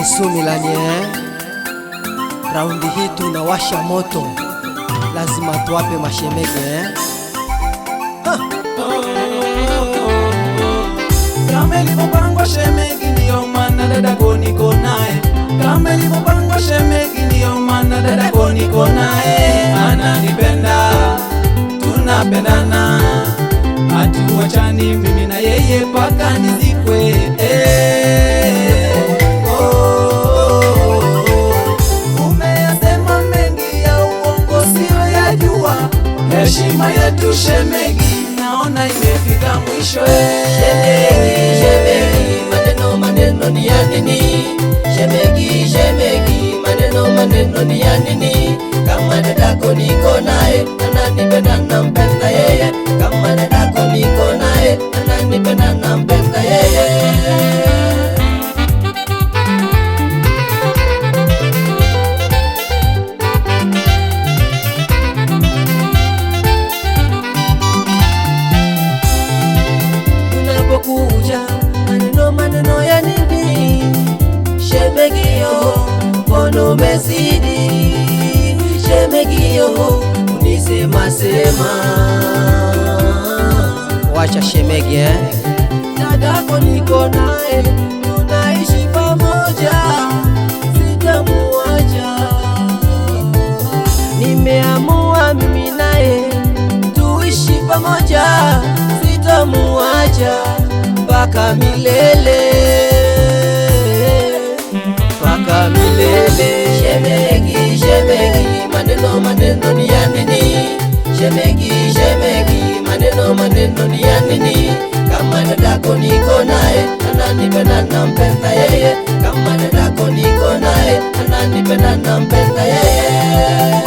ni Sumilanye. Raundi hii tunawasha moto, lazima tuwape mashemege. Kama ilivyopangwa shemegi, ndio maana dadako niko naye. Kama ilivyopangwa shemegi, ndio maana dadako niko naye. Ananipenda, tunapendana, hatuachani mimi na yeye mpaka nizikwe. Umeyasema mengi ya uongo siyoyajua, heshima yetu shemegi naona imefika mwisho. Shemegi, maneno ni ya nini? Shemegi, maneno ni ya nini? Kama dadako niko naye, ananipenda nampenda yeye. Kama dadako niko naye, ananipenda nampenda yeye. Maneno ya nini? Shemegio, mbona umezidi? Shemegio, unisema sema. Wacha shemege, dadako niko naye, tunaishi pamoja, sitamuacha. Nimeamua mimi naye tuishi pamoja, sitamuacha mpaka milele, mpaka milele. Shemegi, maneno ni ya nini? Shemegi, maneno ni ya nini? Kama dadako niko naye, ananipenda nampenda yeye. Kama dadako niko naye, ananipenda nampenda yeye.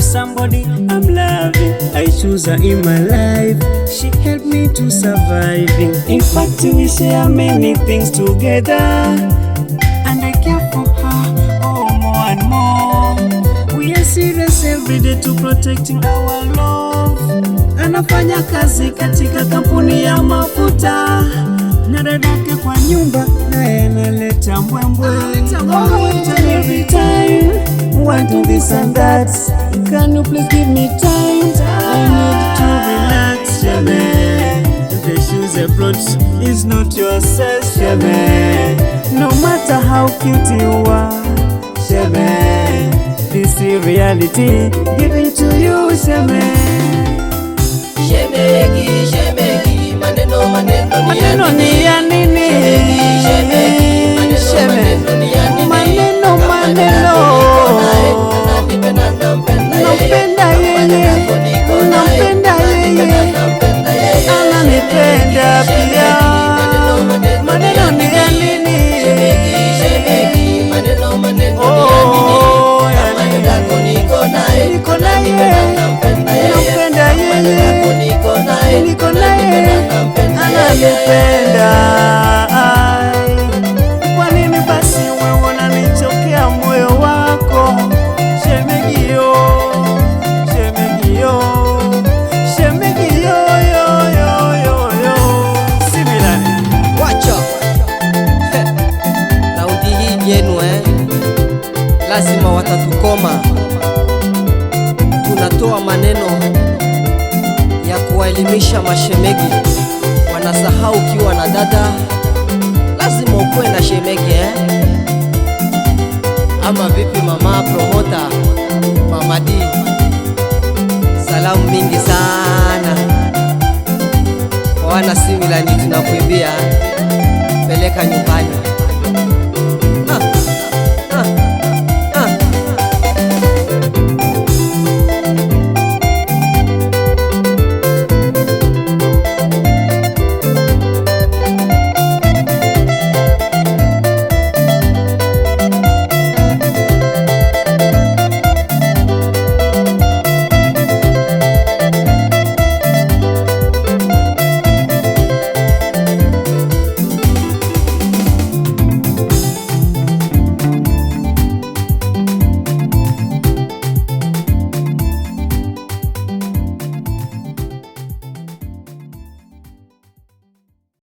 Somebody I'm loving, I choose her in my life. She helped me to surviving. In fact, we share many things together, and I care for her, oh, more and more. We are serious every day to protecting our love. Anafanya kazi katika kampuni ya mafuta, na dadake kwa nyumba naye analeta mbwembwe. Every time want to this and that, can you please give me time? I need to relax, sheme. The shoes I brought is not your size, sheme. No matter how cute you are, sheme, this is reality giving to you, sheme. Shemegi, maneno ni ya nini? Maneno ni ya nini? Nampenda yeye, ananipenda pia. Maneno ni ya nini? Oh, niko naye, nampenda yeye, niko naye, ananipenda. Kwa nini basi wewe unanichokea moyo wako? Shemegio, Sumilanye. wacha raundi hii yenu lazima watatukoma. Tunatoa maneno ya kuwaelimisha mashemegi, wanasahau ukiwa na dada lazima ukuwe na shemege Ama vipi mama promota, Mama D? Salamu mingi sana kwa wana Sumilanye, tunakuimbia peleka nyumbani.